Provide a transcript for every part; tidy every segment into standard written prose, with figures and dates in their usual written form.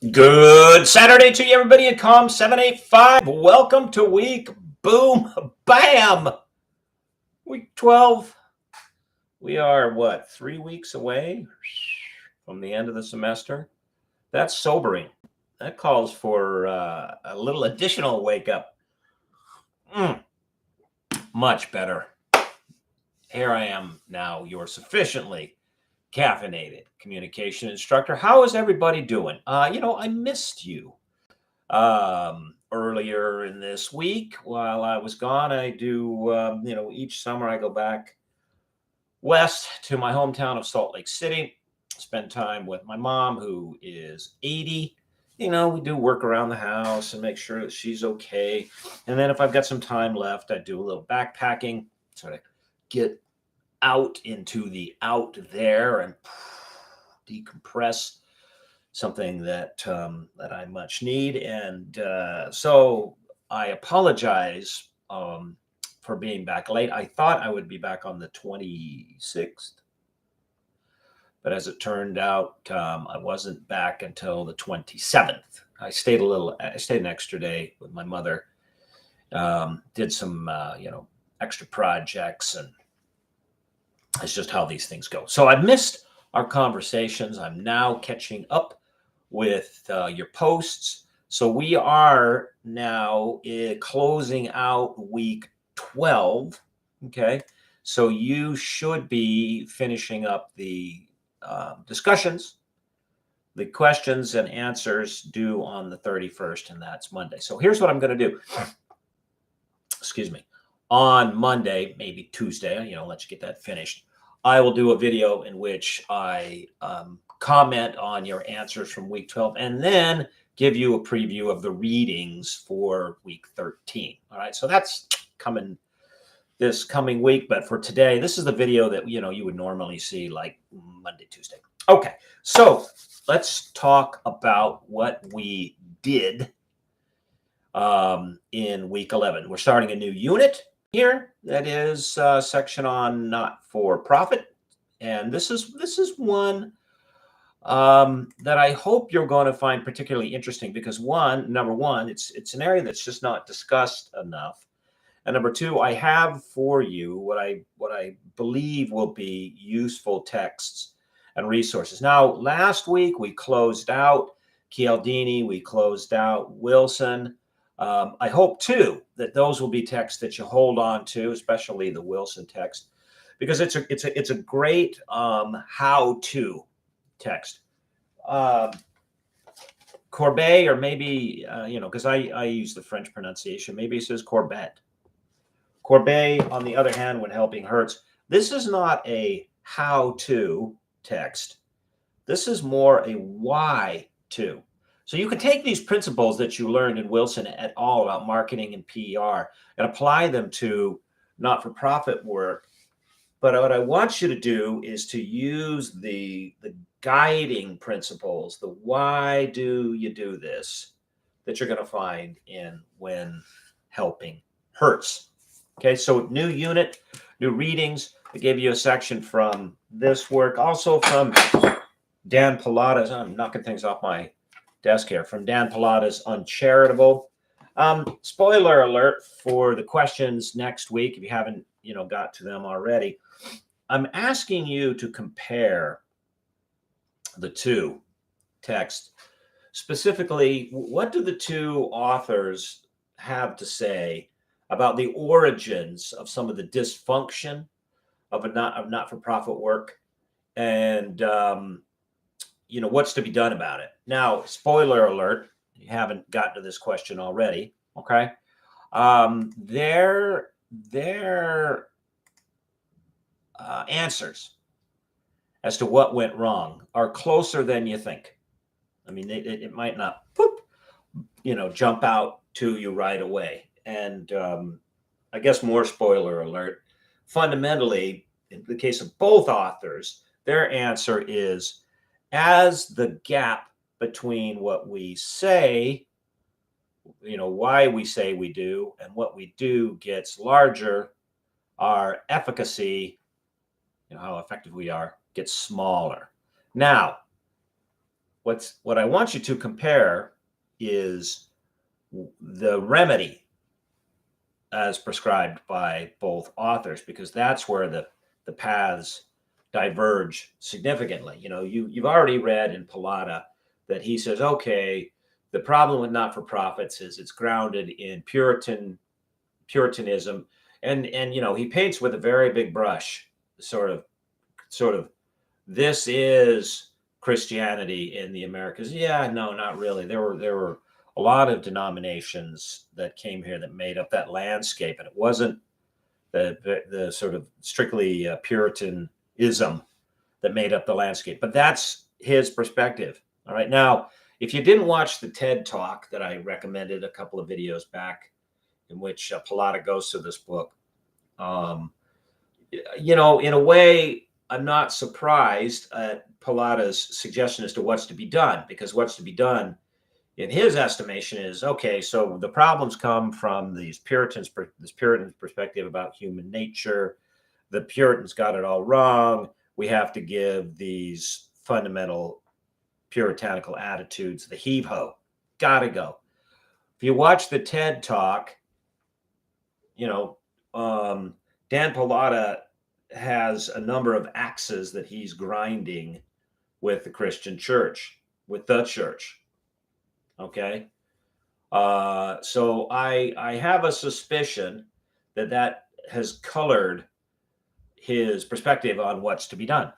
Good Saturday to you, everybody, at Com 785. Welcome to week boom bam, week 12. We are what, 3 weeks away from the end of the semester? That's sobering. That calls for a little additional wake up. Much better. Here I am now, your sufficiently caffeinated communication instructor. How is everybody doing? I missed you. Earlier in this week while I was gone. I do, each summer I go back west to my hometown of Salt Lake City, spend time with my mom, who is 80. We do work around the house and make sure that she's okay. And then if I've got some time left, I do a little backpacking, sort of get out into the out there and decompress, something that I much need. And so I apologize for being back late. I thought I would be back on the 26th, but as it turned out, I wasn't back until the 27th. I stayed an extra day with my mother, did some, extra projects, and it's just how these things go. So I missed our conversations. I'm now catching up with your posts. So we are now closing out week 12. Okay. So you should be finishing up the discussions, the questions and answers due on the 31st, and that's Monday. So here's what I'm going to do. Excuse me. On Monday, maybe Tuesday, let you get that finished. I will do a video in which I comment on your answers from week 12 and then give you a preview of the readings for week 13. All right. So that's coming this coming week. But for today, this is the video that, you would normally see like Monday, Tuesday. Okay. So let's talk about what we did in week 11. We're starting a new unit here. That is a section on not-for-profit. And this is one that I hope you're going to find particularly interesting because number one, it's an area that's just not discussed enough. And number two, I have for you what I believe will be useful texts and resources. Now, last week we closed out Cialdini, we closed out Wilson. I hope too that those will be texts that you hold on to, especially the Wilson text, because it's a great how-to text. Courbet, or maybe because I use the French pronunciation, maybe it says Courbet. Courbet, on the other hand, when helping Hertz, this is not a how-to text. This is more a why-to. So you can take these principles that you learned in Wilson et al. About marketing and PR and apply them to not-for-profit work. But what I want you to do is to use the guiding principles, the why do you do this, that you're going to find in When Helping Hertz. Okay, so new unit, new readings. I gave you a section from this work, also from Dan Pallotta's. I'm knocking things off my desk here. From Dan Pallotta's Uncharitable. Spoiler alert for the questions next week, if you haven't got to them already. I'm asking you to compare the two texts. Specifically, what do the two authors have to say about the origins of some of the dysfunction of not-for-profit work, and what's to be done about it? Now, spoiler alert, you haven't gotten to this question already. Okay, their answers as to what went wrong are closer than you think. I mean, it might not jump out to you right away. And I guess more spoiler alert, fundamentally, in the case of both authors, their answer is, as the gap between what we say, why we say we do, and what we do gets larger, our efficacy, how effective we are, gets smaller. Now, what I want you to compare is the remedy as prescribed by both authors, because that's where the paths diverge significantly. You've already read in Pallotta that he says, okay, the problem with not-for-profits is it's grounded in Puritanism, and he paints with a very big brush, sort of this is Christianity in the Americas. Yeah, no, not really. There were a lot of denominations that came here that made up that landscape, and it wasn't the sort of strictly Puritanism that made up the landscape. But that's his perspective. All right. Now, if you didn't watch the TED Talk that I recommended a couple of videos back, in which Pallotta goes through this book, in a way, I'm not surprised at Pallotta's suggestion as to what's to be done, because what's to be done, in his estimation, is okay. So the problems come from this Puritan perspective about human nature. The Puritans got it all wrong. We have to give these fundamental puritanical attitudes the heave ho. Gotta go. If you watch the TED Talk, Dan Pallotta has a number of axes that he's grinding with the Christian church, with the church. Okay. So I have a suspicion that has colored his perspective on what's to be done.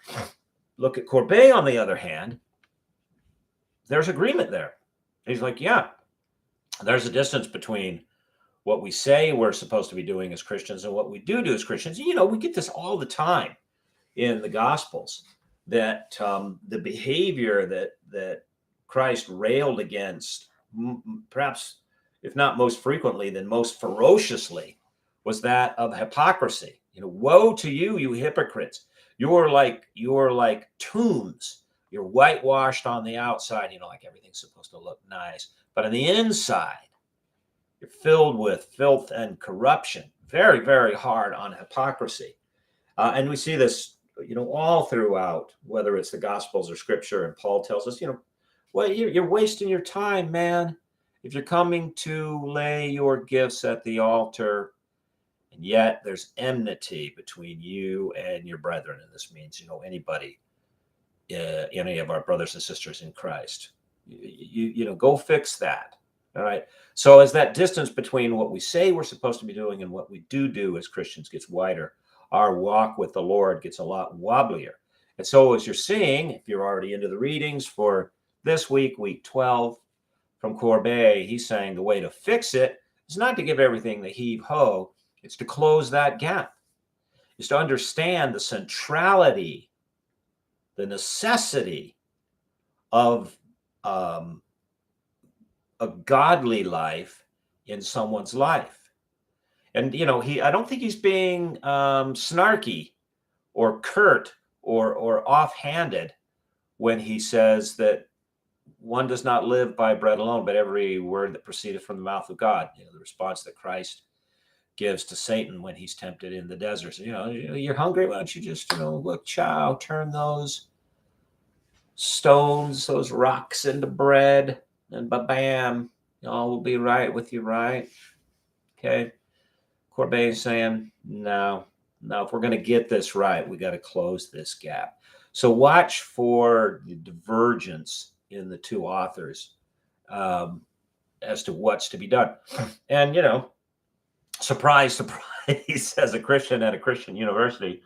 Look at Courbet, on the other hand. There's agreement there. He's like, yeah, there's a distance between what we say we're supposed to be doing as Christians and what we do as Christians. We get this all the time in the Gospels, that the behavior that Christ railed against, perhaps if not most frequently, then most ferociously, was that of hypocrisy. Woe to you, you hypocrites! You're like tombs. You're whitewashed on the outside. Like everything's supposed to look nice, but on the inside, you're filled with filth and corruption. Very, very hard on hypocrisy. And we see this, all throughout, whether it's the Gospels or Scripture. And Paul tells us, well, you're wasting your time, man. If you're coming to lay your gifts at the altar, and yet there's enmity between you and your brethren. And this means, anybody, any of our brothers and sisters in Christ, go fix that. All right. So as that distance between what we say we're supposed to be doing and what we do as Christians gets wider, our walk with the Lord gets a lot wobblier. And so as you're seeing, if you're already into the readings for this week, week 12, from Courbet, he's saying the way to fix it is not to give everything the heave ho. It's to close that gap. It's to understand the centrality, the necessity of a godly life in someone's life. And I don't think he's being snarky or curt or offhanded when he says that one does not live by bread alone, but every word that proceedeth from the mouth of God. The response that Christ gives to Satan when he's tempted in the desert. So, you're hungry, why don't you just look, chow, turn those stones, those rocks into bread, and bam, all will be right with you, right? Okay. Courbet is saying, no, if we're going to get this right, we got to close this gap. So watch for the divergence in the two authors as to what's to be done. And, surprise, as a Christian at a Christian university.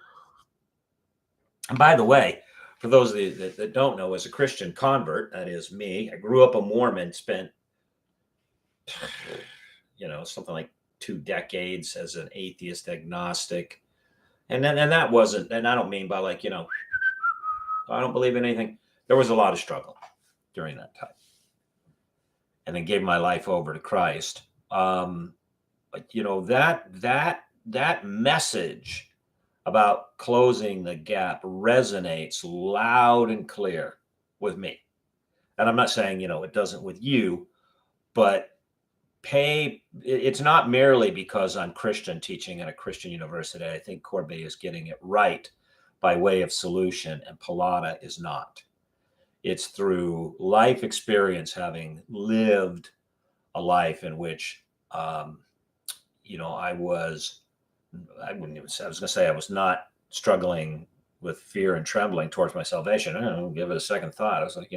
And by the way, for those that don't know, as a Christian convert, that is me, I grew up a Mormon, spent, something like 2 decades as an atheist agnostic. And that wasn't, and I don't mean by I don't believe in anything. There was a lot of struggle during that time. And then gave my life over to Christ. But that message about closing the gap resonates loud and clear with me. And I'm not saying, it doesn't with you, but it's not merely because I'm Christian teaching at a Christian university. I think Courbet is getting it right by way of solution, and Pallotta is not. It's through life experience, having lived a life in which, I was going to say I was not struggling with fear and trembling towards my salvation. I don't know, give it a second thought. I was like,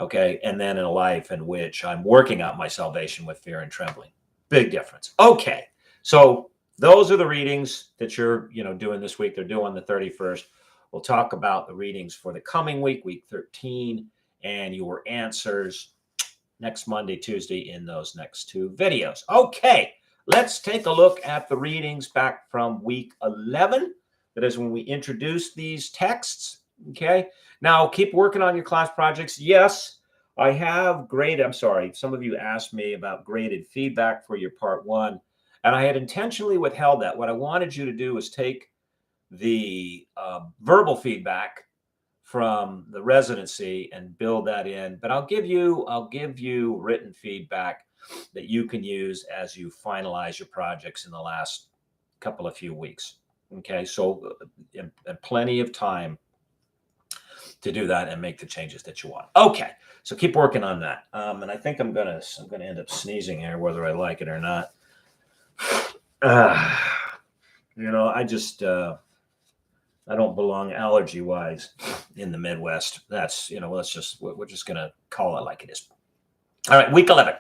okay. And then in a life in which I'm working out my salvation with fear and trembling. Big difference. Okay. So those are the readings that you're, doing this week. They're due on the 31st. We'll talk about the readings for the coming week, week 13, and your answers next Monday, Tuesday in those next two videos. Okay, let's take a look at the readings back from week 11. That is when we introduced these texts. Okay, now keep working on your class projects. Yes, I have some of you asked me about graded feedback for your part 1, and I had intentionally withheld that. What I wanted you to do was take the verbal feedback from the residency and build that in. But I'll give you written feedback that you can use as you finalize your projects in the last couple of few weeks. Okay, so and plenty of time to do that and make the changes that you want. Okay, so keep working on that. And I think I'm gonna end up sneezing here, whether I like it or not. I just I don't belong allergy wise in the Midwest. That's, we're just going to call it like it is. All right, week 11.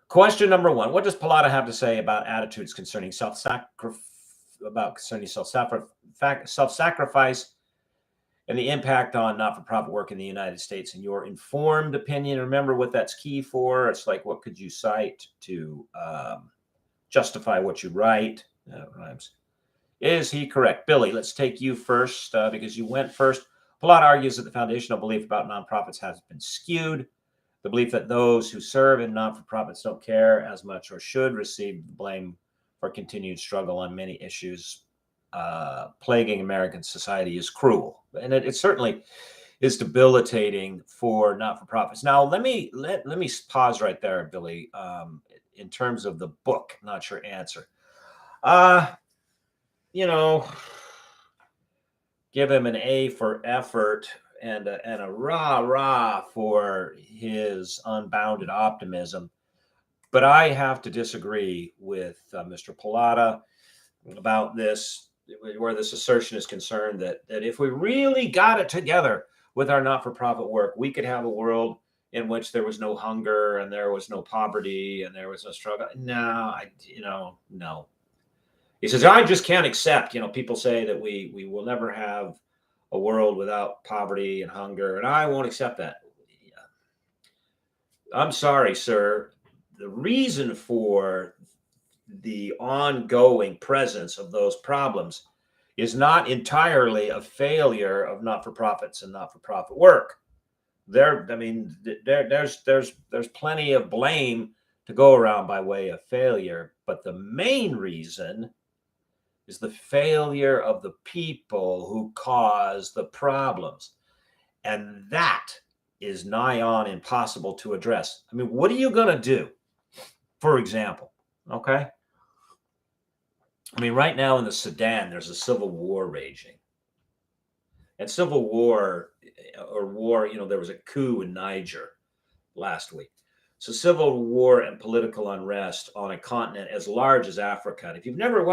Question number 1. What does Pallotta have to say about attitudes concerning self-sacrifice and the impact on not-for-profit work in the United States in your informed opinion? Remember what that's key for. It's like, what could you cite to justify what you write? That rhymes. Is he correct? Billy, let's take you first because you went first. Pallotta argues that the foundational belief about nonprofits has been skewed. The belief that those who serve in non-for-profits don't care as much or should receive blame for continued struggle on many issues plaguing American society is cruel. And it certainly is debilitating for not-for-profits. Now, let me pause right there, Billy, in terms of the book, not your answer. Give him an A for effort and a rah for his unbounded optimism. But I have to disagree with Mr. Pallotta about this, where this assertion is concerned that if we really got it together with our not-for-profit work, we could have a world in which there was no hunger and there was no poverty and there was no struggle. No, no. He says, I just can't accept, people say that we will never have a world without poverty and hunger, and I won't accept that. I'm sorry, sir. The reason for the ongoing presence of those problems is not entirely a failure of not-for-profits and not-for-profit work. There's plenty of blame to go around by way of failure, but the main reason is the failure of the people who cause the problems. And that is nigh on impossible to address. I mean, what are you going to do? For example, okay? I mean, right now in the Sudan, there's a civil war raging. And civil war, there was a coup in Niger last week. So civil war and political unrest on a continent as large as Africa. And if you've never,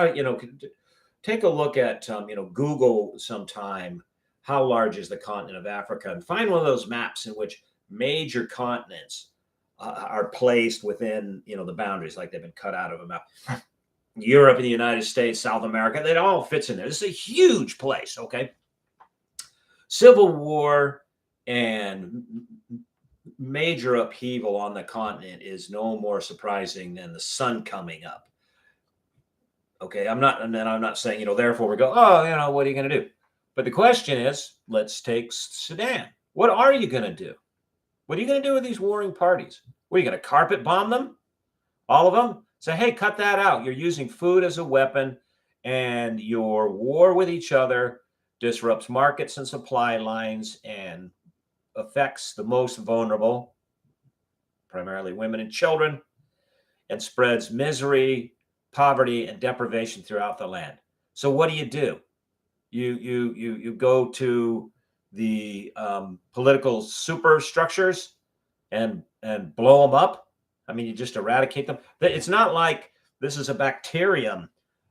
take a look at, Google sometime, how large is the continent of Africa, and find one of those maps in which major continents are placed within, the boundaries, like they've been cut out of a map. Europe and the United States, South America, it all fits in there. This is a huge place, okay? Civil war and major upheaval on the continent is no more surprising than the sun coming up. Okay, I'm not saying, therefore we go, what are you going to do? But the question is, let's take Sudan. What are you going to do? What are you going to do with these warring parties? What, are you going to carpet bomb them? All of them? Say, hey, cut that out. You're using food as a weapon, and your war with each other disrupts markets and supply lines and affects the most vulnerable, primarily women and children, and spreads misery, poverty, and deprivation throughout the land. So what do? You go to the political superstructures and blow them up. I mean, you just eradicate them. It's not like this is a bacterium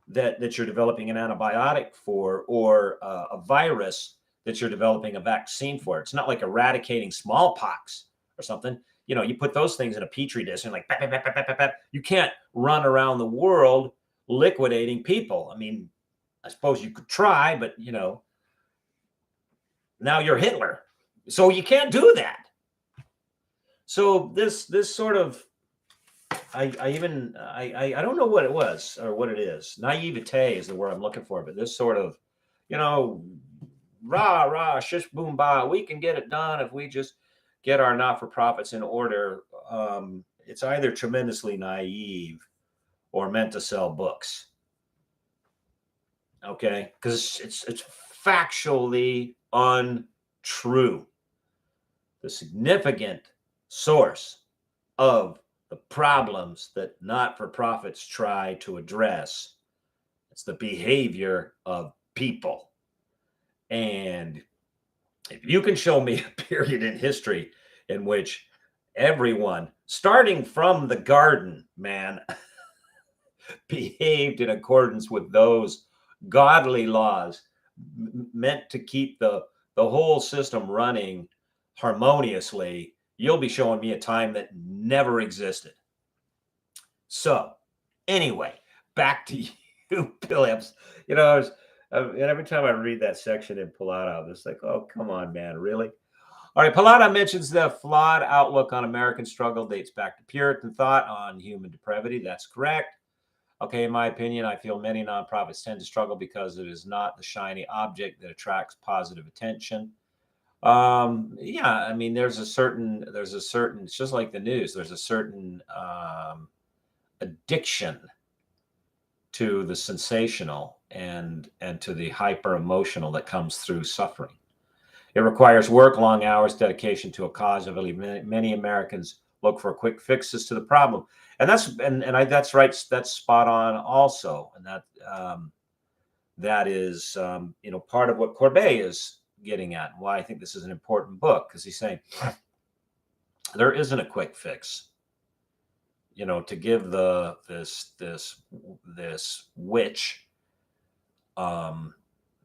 that you're developing an antibiotic for, or a virus that you're developing a vaccine for. It's not like eradicating smallpox or something. You know, you put those things in a petri dish and like, bap, bap, bap, bap, bap, bap. You can't run around the world liquidating people. I mean, I suppose you could try, but you know, now you're Hitler, so you can't do that. So this sort of, I don't know what it was or what it is. Naivete is the word I'm looking for, but this sort of, you know, rah rah shish boom ba, we can get it done if we just get our not-for-profits in order. It's either tremendously naive or meant to sell books. Okay, because it's factually untrue. The significant source of the problems that not-for-profits try to address, it's the behavior of people. And if you can show me a period in history in which everyone, starting from the garden, man, behaved in accordance with those godly laws meant to keep the whole system running harmoniously, you'll be showing me a time that never existed. So anyway, back to you, Phillips. You know, and every time I read that section in Pallotta, I'm just like, oh, come on, man, really? All right, Pallotta mentions the flawed outlook on American struggle dates back to Puritan thought on human depravity. That's correct. Okay, in my opinion, I feel many nonprofits tend to struggle because it is not the shiny object that attracts positive attention. Yeah, I mean, there's a certain, it's just like the news, there's a certain addiction to the sensational and to the hyper emotional that comes through suffering. It requires work, long hours, dedication to a cause. I believe many Americans look for quick fixes to the problem, and that's that's right. That's spot on, also, and that is you know, part of what Corbet is getting at, and why I think this is an important book, because he's saying there isn't a quick fix. You know, to give this witch,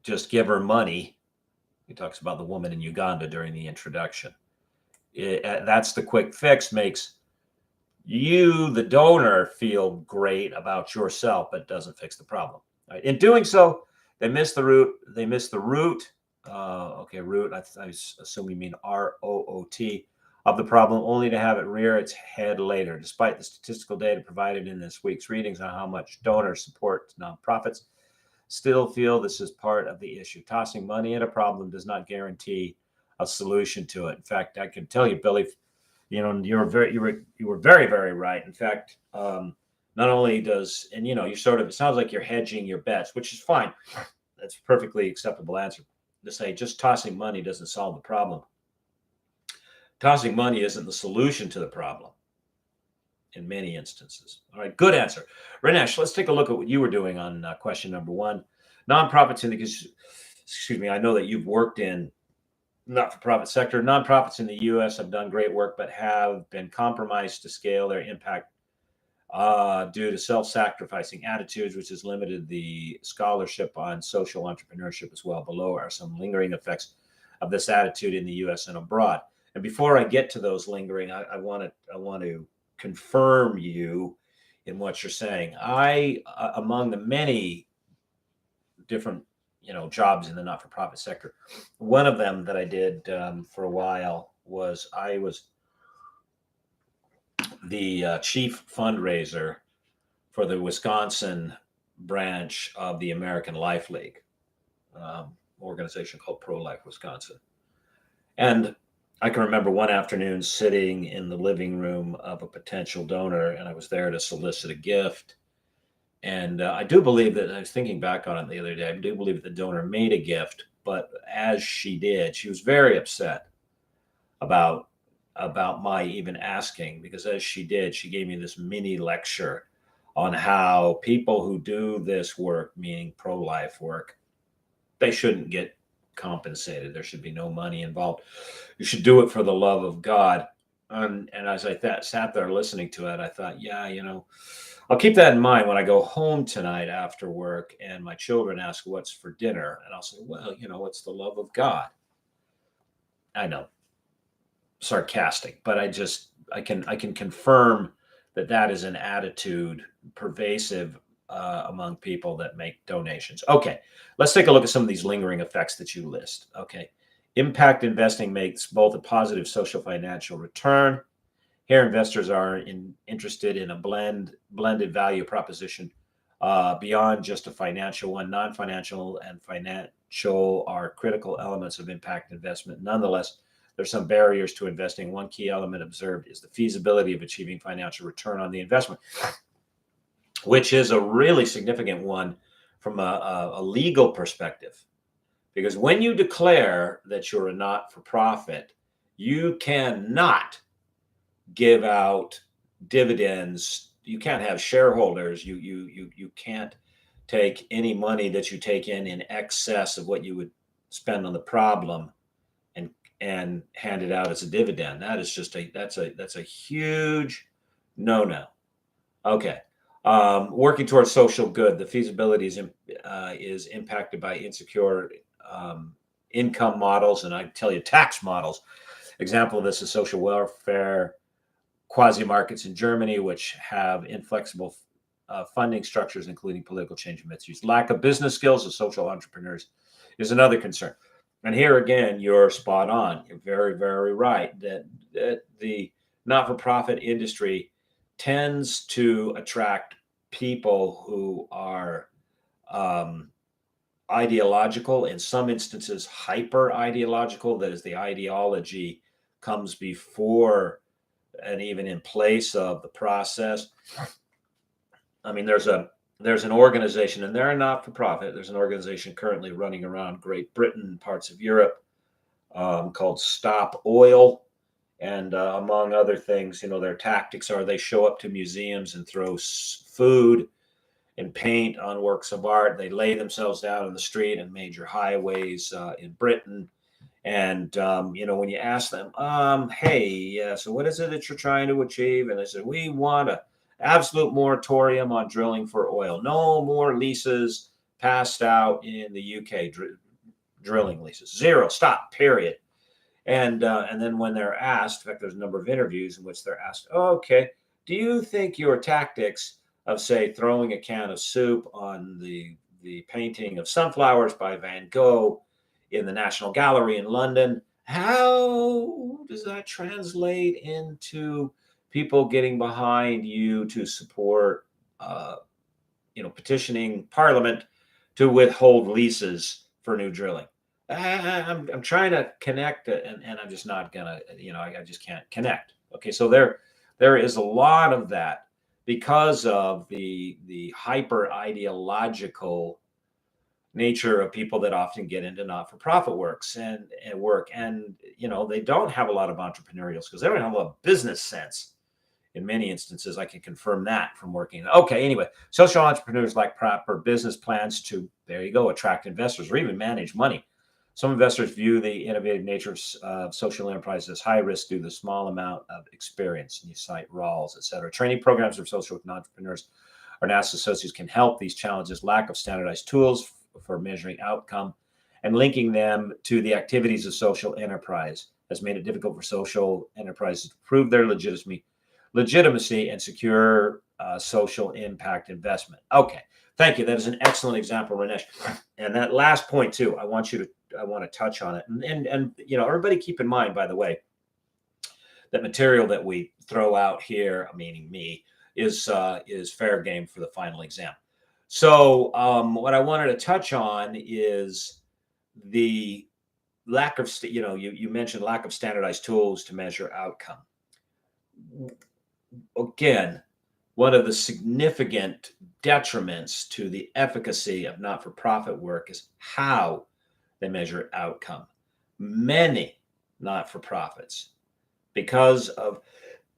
just give her money. He talks about the woman in Uganda during the introduction. That's the quick fix. Makes you, the donor, feel great about yourself, but doesn't fix the problem. Right? In doing so, they miss the root. They miss the root. Okay, root. I assume you mean ROOT of the problem, only to have it rear its head later. Despite the statistical data provided in this week's readings on how much donors support nonprofits, still feel this is part of the issue. Tossing money at a problem does not guarantee a solution to it. In fact, I can tell you, Billy, you know, you were very, very right. In fact, not only does, and you know, you sort of, it sounds like you're hedging your bets, which is fine. That's a perfectly acceptable answer to say just tossing money doesn't solve the problem. Tossing money isn't the solution to the problem in many instances. All right, good answer. Rinesh, let's take a look at what you were doing on question number one. Nonprofits in the, excuse me, I know that you've worked in not-for-profit sector. Nonprofits in the U.S. have done great work, but have been compromised to scale their impact due to self-sacrificing attitudes, which has limited the scholarship on social entrepreneurship as well. Below are some lingering effects of this attitude in the U.S. and abroad. And before I get to those lingering, I want to confirm you in what you're saying. Among the many different, you know, jobs in the not-for-profit sector, one of them that I did for a while was I was the chief fundraiser for the Wisconsin branch of the American Life League, organization called Pro-Life Wisconsin. And I can remember one afternoon sitting in the living room of a potential donor, and I was there to solicit a gift. And I do believe that, I was thinking back on it the other day, I do believe that the donor made a gift, but as she did, she was very upset about my even asking, because as she did, she gave me this mini lecture on how people who do this work, meaning pro-life work, they shouldn't get compensated. There should be no money involved. You should do it for the love of God. And as I sat there listening to it, I thought, yeah, I'll keep that in mind when I go home tonight after work and my children ask what's for dinner. And I'll say, well, it's the love of God. I know, sarcastic, but I can confirm that is an attitude pervasive among people that make donations. Okay, let's take a look at some of these lingering effects that you list. Okay, impact investing makes both a positive social financial return. Here, investors are interested in a blended value proposition beyond just a financial one. Non-financial and financial are critical elements of impact investment. Nonetheless, there's some barriers to investing. One key element observed is the feasibility of achieving financial return on the investment, which is a really significant one from a legal perspective. Because when you declare that you're a not-for-profit, you cannot give out dividends. You can't have shareholders. You can't take any money that you take in excess of what you would spend on the problem and hand it out as a dividend. That is just that's a huge no. Okay. Working towards social good, the feasibility is impacted by insecure income models, and I tell you, tax models. Example of this is social welfare quasi-markets in Germany, which have inflexible funding structures, including political change and misuse. Lack of business skills of social entrepreneurs is another concern. And here again, you're spot on. You're very, very right that the not-for-profit industry tends to attract people who are ideological, in some instances hyper ideological. That is, the ideology comes before and even in place of the process. I mean, there's an organization, and they're not for profit. There's an organization currently running around Great Britain and parts of Europe called Stop Oil. And among other things, their tactics are they show up to museums and throw food and paint on works of art. They lay themselves down on the street and major highways in Britain. And, when you ask them, hey, so what is it that you're trying to achieve? And they said, we want an absolute moratorium on drilling for oil. No more leases passed out in the UK, drilling leases. Zero, stop, period. And then when they're asked, in fact, there's a number of interviews in which they're asked, okay, do you think your tactics of, say, throwing a can of soup on the painting of sunflowers by Van Gogh in the National Gallery in London, how does that translate into people getting behind you to support, petitioning Parliament to withhold leases for new drilling? I'm trying to connect it, and I'm just not gonna, I just can't connect. Okay, so there is a lot of that because of the hyper ideological nature of people that often get into not-for-profit works and work, and they don't have a lot of entrepreneurial skills. They don't have a lot of business sense. In many instances, I can confirm that from working. Okay, anyway, social entrepreneurs lack proper business plans to, there you go, attract investors or even manage money. Some investors view the innovative nature of social enterprise as high risk due to the small amount of experience. And you cite Rawls, et cetera. Training programs for social entrepreneurs or NASA associates can help these challenges. Lack of standardized tools for measuring outcome and linking them to the activities of social enterprise has made it difficult for social enterprises to prove their legitimacy and secure social impact investment. Okay, thank you. That is an excellent example, Ranesh. And that last point too, I want to touch on it. And everybody keep in mind, by the way, that material that we throw out here, meaning me, is fair game for the final exam. So what I wanted to touch on is the lack of, you mentioned lack of standardized tools to measure outcome. Again, one of the significant detriments to the efficacy of not-for-profit work is how they measure outcome. Many not-for-profits, because of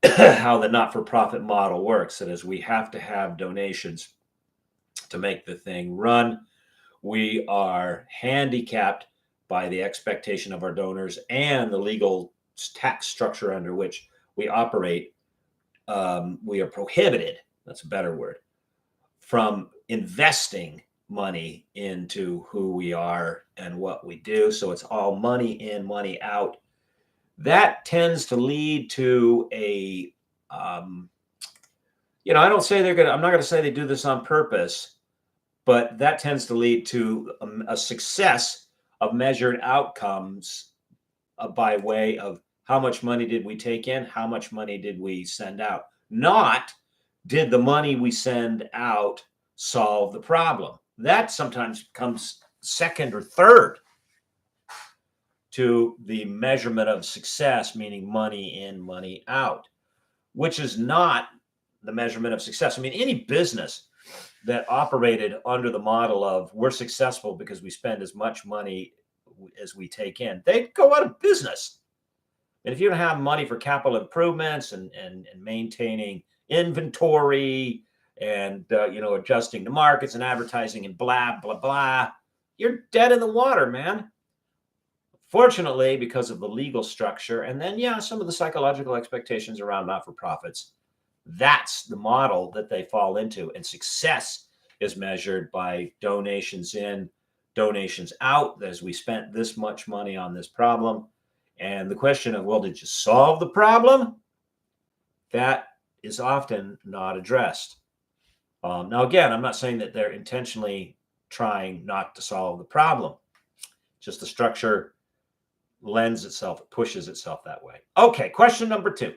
how the not-for-profit model works, that is, we have to have donations to make the thing run. We are handicapped by the expectation of our donors and the legal tax structure under which we operate, we are prohibited, that's a better word, from investing money into who we are and what we do. So it's all money in, money out. That tends to lead to a, I don't say I'm not going to say they do this on purpose, but that tends to lead to a success of measured outcomes by way of how much money did we take in, how much money did we send out, not did the money we send out solve the problem. That sometimes comes second or third to the measurement of success, meaning money in, money out, which is not the measurement of success. I mean, any business that operated under the model of we're successful because we spend as much money as we take in, they'd go out of business. And if you don't have money for capital improvements and maintaining inventory and adjusting the markets and advertising and blah blah blah, you're dead in the water, man. Fortunately, because of the legal structure and then some of the psychological expectations around not-for-profits, that's the model that they fall into. And success is measured by donations in, donations out, as we spent this much money on this problem. And the question of, well, did you solve the problem? That is often not addressed. Now, again, I'm not saying that they're intentionally trying not to solve the problem. Just the structure lends itself, it pushes itself that way. Okay, question number 2.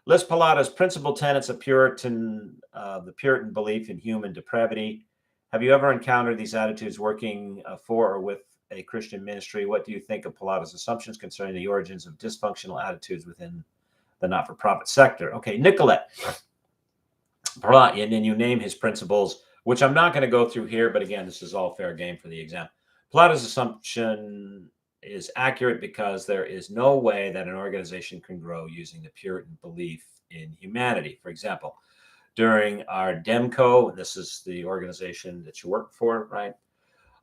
List Pallotta's principal tenets of the Puritan belief in human depravity. Have you ever encountered these attitudes working for or with a Christian ministry? What do you think of Pallotta's assumptions concerning the origins of dysfunctional attitudes within the not-for-profit sector? Okay, Nicolette Pallotta, and then you name his principles, which I'm not going to go through here, but again, this is all fair game for the exam. Pallotta's assumption is accurate because there is no way that an organization can grow using the Puritan belief in humanity. For example, during our DEMCO, this is the organization that you work for, right?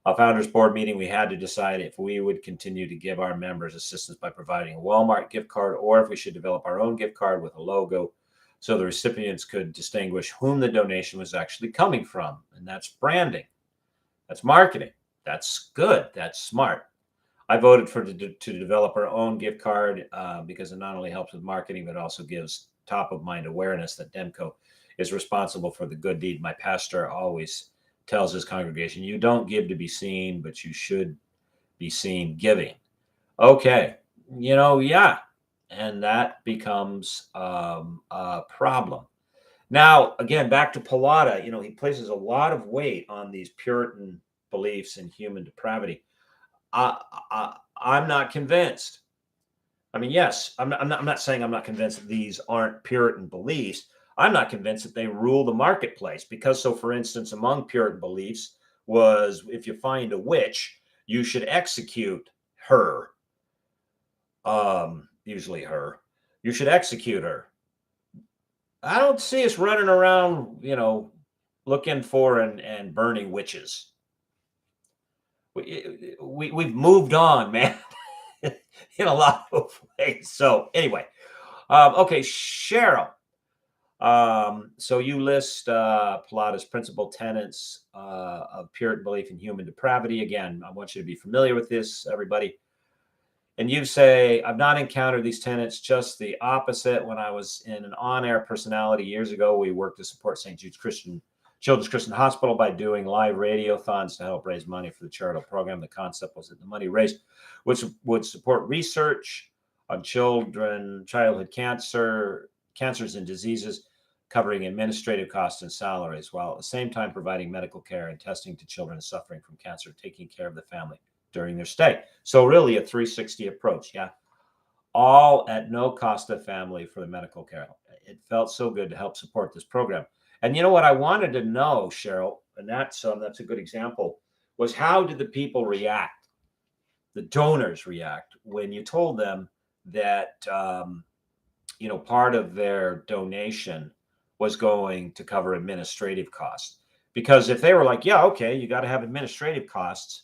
A founders board meeting, we had to decide if we would continue to give our members assistance by providing a Walmart gift card or if we should develop our own gift card with a logo so the recipients could distinguish whom the donation was actually coming from. And that's branding. That's marketing. That's good. That's smart. I voted to develop our own gift card because it not only helps with marketing, but also gives top of mind awareness that DEMCO is responsible for the good deed. My pastor always tells his congregation, you don't give to be seen, but you should be seen giving. Okay, and that becomes a problem. Now, again, back to Pallotta, he places a lot of weight on these Puritan beliefs in human depravity. I'm not convinced. I mean, yes, I'm not saying I'm not convinced that these aren't Puritan beliefs. I'm not convinced that they rule the marketplace because, so for instance, among Puritan beliefs was if you find a witch, you should execute her. Usually her. You should execute her. I don't see us running around, looking for and burning witches. We've moved on, man, in a lot of ways. So anyway, okay, Cheryl. So you list Pallotta's principal tenets of Puritan belief in human depravity. Again, I want you to be familiar with this, everybody. And you say, I've not encountered these tenets, just the opposite. When I was in an on-air personality years ago, we worked to support St. Jude's Children's Christian Hospital by doing live radiothons to help raise money for the charitable program. The concept was that the money raised would support research on childhood cancers and diseases, covering administrative costs and salaries, while at the same time providing medical care and testing to children suffering from cancer, taking care of the family during their stay. So really a 360 approach, yeah? All at no cost to the family for the medical care. It felt so good to help support this program. And you know what I wanted to know, Cheryl, and that's a good example, was how did the people react, the donors react, when you told them that, part of their donation was going to cover administrative costs? Because if they were like, yeah, okay, you got to have administrative costs,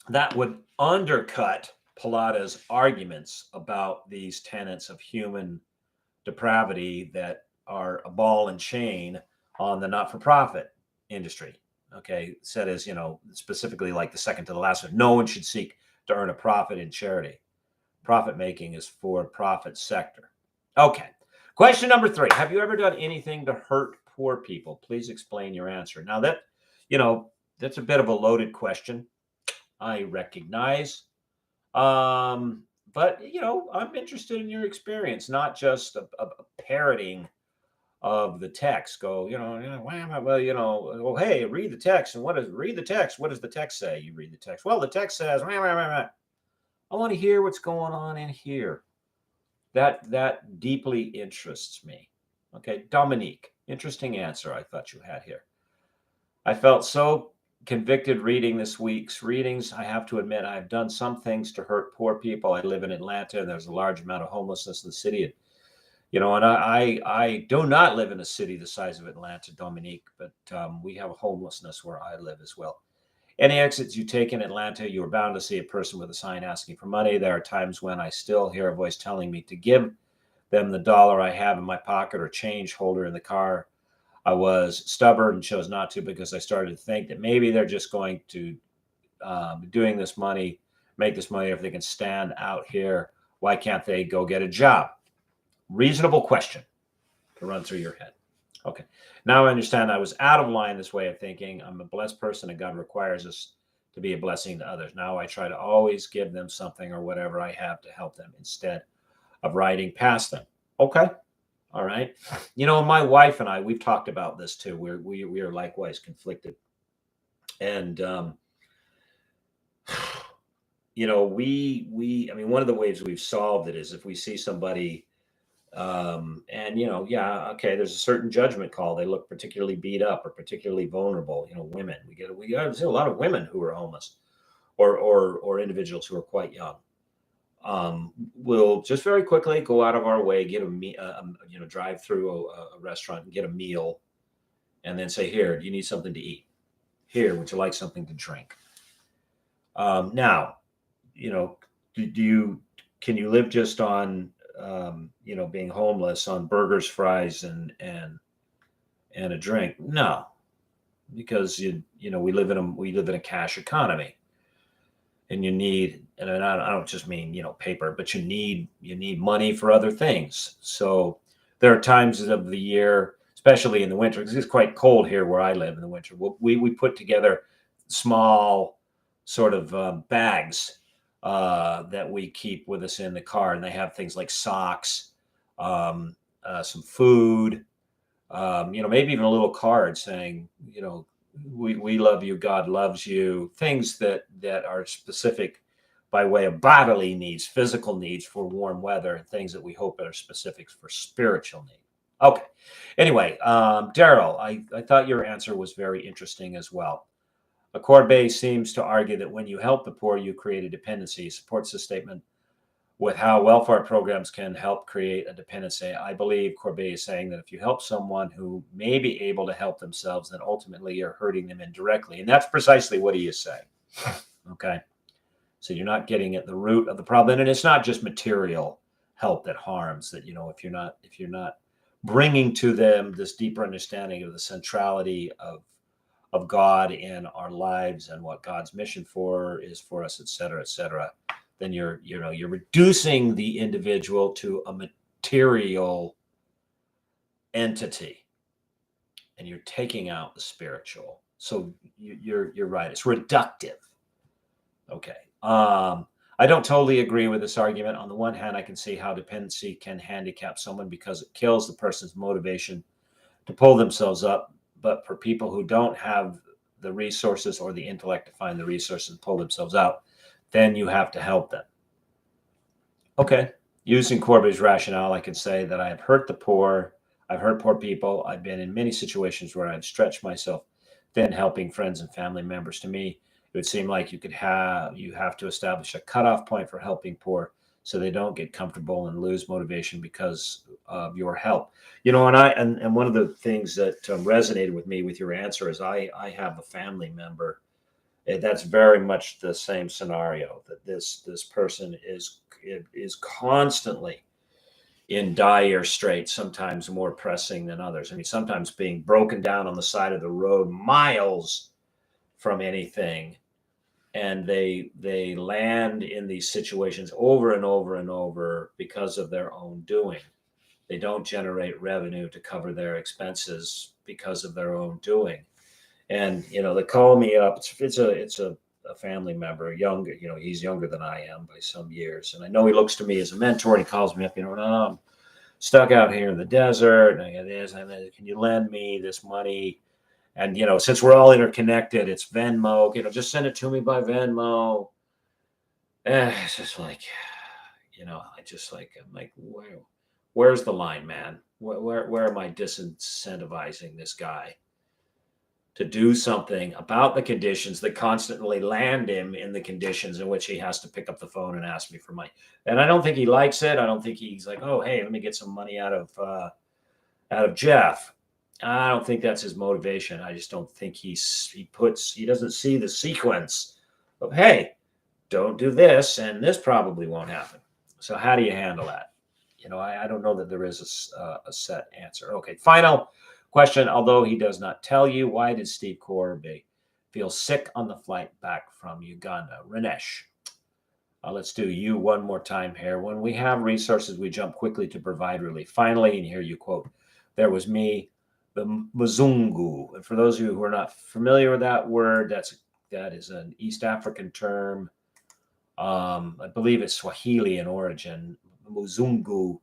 that would undercut Pallotta's arguments about these tenets of human depravity that are a ball and chain on the not-for-profit industry. Okay, said as specifically like the second to the last one, no one should seek to earn a profit in charity. Profit making is for profit sector. Okay. Question number 3. Have you ever done anything to hurt poor people? Please explain your answer. Now that's a bit of a loaded question. I recognize. But I'm interested in your experience, not just a parroting of the text. Go, well, hey, read the text. And read the text? What does the text say? You read the text. Well, the text says, I want to hear what's going on in here. That deeply interests me. Okay, Dominique, interesting answer I thought you had here. I felt so convicted reading this week's readings. I have to admit, I've done some things to hurt poor people. I live in Atlanta, and there's a large amount of homelessness in the city. And I do not live in a city the size of Atlanta, Dominique, but we have homelessness where I live as well. Any exits you take in Atlanta, you are bound to see a person with a sign asking for money. There are times when I still hear a voice telling me to give them the dollar I have in my pocket or change holder in the car. I was stubborn and chose not to because I started to think that maybe they're just going to make this money if they can stand out here. Why can't they go get a job? Reasonable question to run through your head. Okay. Now I understand I was out of line this way of thinking. I'm a blessed person and God requires us to be a blessing to others. Now I try to always give them something or whatever I have to help them instead of riding past them. Okay. All right. My wife and I, we've talked about this too. We are likewise conflicted. And, one of the ways we've solved it is if we see somebody there's a certain judgment call. They look particularly beat up or particularly vulnerable. Women. We see a lot of women who are homeless, or individuals who are quite young. We'll just very quickly go out of our way, get drive through a restaurant and get a meal, and then say, "Here, do you need something to eat? Here, would you like something to drink?" Now, can you live just on being homeless on burgers, fries, and a drink? No, because we live in a cash economy, and I don't just mean paper, but you need money for other things. So there are times of the year, especially in the winter, because it's quite cold here where I live in the winter. We put together small sort of bags that we keep with us in the car, and they have things like socks, some food, maybe even a little card saying, we love you, God loves you, things that are specific by way of bodily needs, physical needs for warm weather, and things that we hope are specific for spiritual need. Okay. Anyway, Daryl, I thought your answer was very interesting as well. Corbet seems to argue that when you help the poor, you create a dependency. He supports this statement with how welfare programs can help create a dependency. I believe Corbet is saying that if you help someone who may be able to help themselves, then ultimately you're hurting them indirectly. And that's precisely what he is saying. Okay. So you're not getting at the root of the problem. And it's not just material help that harms, that, if you're not bringing to them this deeper understanding of the centrality of God in our lives and what God's mission is for us, et cetera, then you're reducing the individual to a material entity, and you're taking out the spiritual. So you're right. It's reductive. Okay. I don't totally agree with this argument. On the one hand, I can see how dependency can handicap someone because it kills the person's motivation to pull themselves up. But for people who don't have the resources or the intellect to find the resources and pull themselves out, then you have to help them. Okay. Using Corbet's rationale, I can say that I have hurt the poor. I've hurt poor people. I've been in many situations where I've stretched myself thin helping friends and family members. To me, it would seem like you have to establish a cutoff point for helping poor so they don't get comfortable and lose motivation because of your help. And one of the things that resonated with me with your answer is I have a family member That's very much the same scenario, that this person is constantly in dire straits, sometimes more pressing than others. I mean, sometimes being broken down on the side of the road miles from anything, and they land in these situations over and over and over because of their own doing. They don't generate revenue to cover their expenses because of their own doing. And they call me up. It's a family member, younger. He's younger than I am by some years, and I know he looks to me as a mentor. And he calls me up. No, I'm stuck out here in the desert, and I got this. And can you lend me this money? And since we're all interconnected, it's Venmo. Just send it to me by Venmo. It's just like, I'm like, where's the line, man? Where am I disincentivizing this guy to do something about the conditions that constantly land him in the conditions in which he has to pick up the phone and ask me for money? And I don't think he likes it. I don't think he's like, oh, hey, let me get some money out of Jeff. I don't think that's his motivation. I just don't think he doesn't see the sequence of, hey, don't do this, and this probably won't happen. So how do you handle that? I don't know that there is a set answer. Okay, final question. Although he does not tell you, why did Steve Corby feel sick on the flight back from Uganda? Ranesh, let's do you one more time here. When we have resources, we jump quickly to provide relief. Finally, and here you quote, there was me, the Mzungu. And for those of you who are not familiar with that word, that is an East African term. I believe it's Swahili in origin. Mzungu,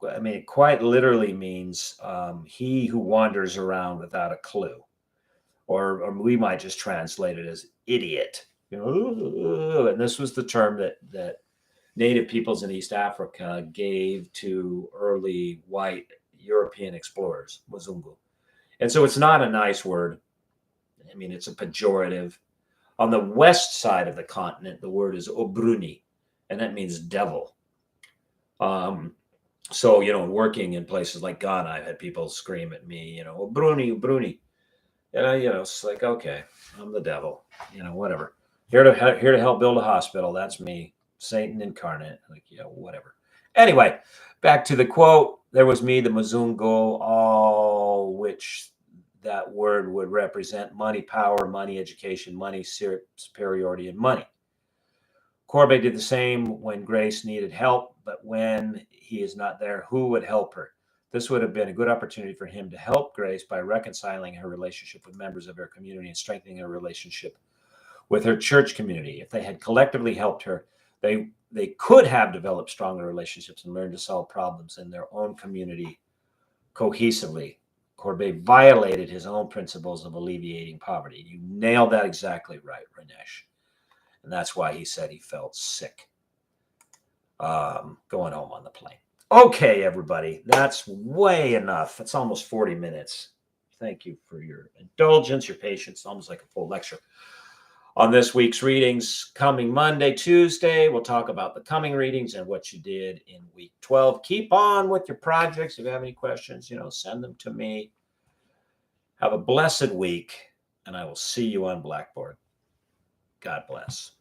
I mean, it quite literally means he who wanders around without a clue. Or we might just translate it as idiot. And this was the term that native peoples in East Africa gave to early white European explorers, Mzungu. And so it's not a nice word. I mean, it's a pejorative. On the west side of the continent, the word is Obruni, and that means devil. So, working in places like Ghana, I've had people scream at me, Obruni, Obruni. And it's like, okay, I'm the devil, whatever. Here to help build a hospital. That's me, Satan incarnate. Like, whatever. Anyway, back to the quote. There was me, the Mzungu, all which that word would represent money, power, money, education, money, superiority, and money. Corby did the same when Grace needed help, but when he is not there, who would help her? This would have been a good opportunity for him to help Grace by reconciling her relationship with members of her community and strengthening her relationship with her church community. If they had collectively helped her, they could have developed stronger relationships and learned to solve problems in their own community cohesively. Corby violated his own principles of alleviating poverty. You nailed that exactly right, Ranesh. And that's why he said he felt sick going home on the plane. Okay, everybody, that's way enough. It's almost 40 minutes. Thank you for your indulgence, your patience, almost like a full lecture. On this week's readings, coming Monday, Tuesday, we'll talk about the coming readings and what you did in week 12. Keep on with your projects. If you have any questions, send them to me. Have a blessed week, and I will see you on Blackboard. God bless.